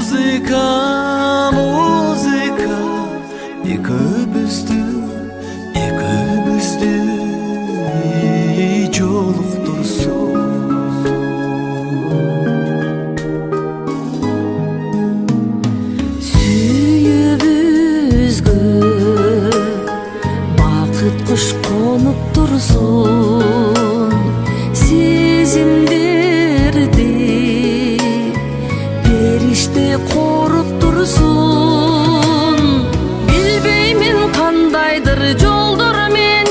muzika ikimizni joluktursun. Сүйүбүзгө бакыт куш конуп турсун, сезимдерди периште коруп турсун. Билбеймин кандайдыр жолдор менен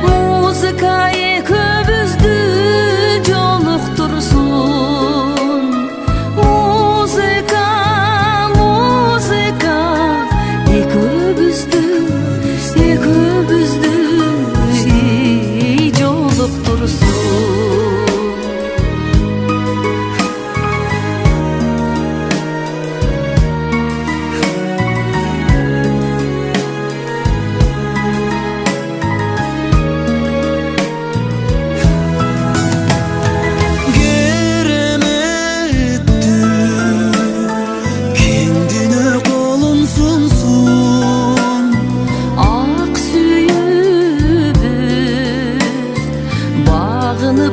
музыка экөөбүздү жолуктурсун. Музыка экөөбүздү жолуктурсун.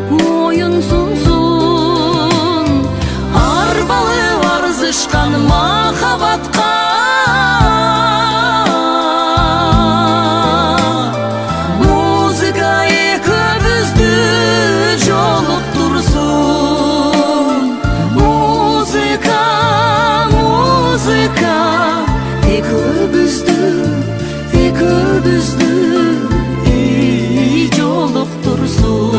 Моюн сунсун, арбалы арзышкан махабатка. Музыка экөөбүздү жолуктурсун. Музыка экөөбүздү жолуктурсун.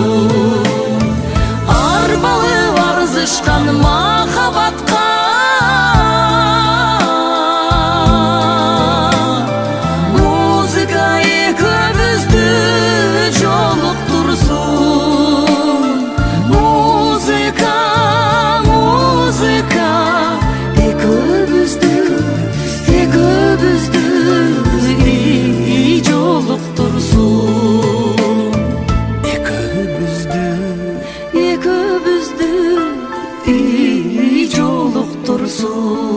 Арзышкан махабатка. Музыка экөөбүздү жолуктурсун. Музыка экөөбүздү жолуктурсун. Экөөбүздү жолуктурсун.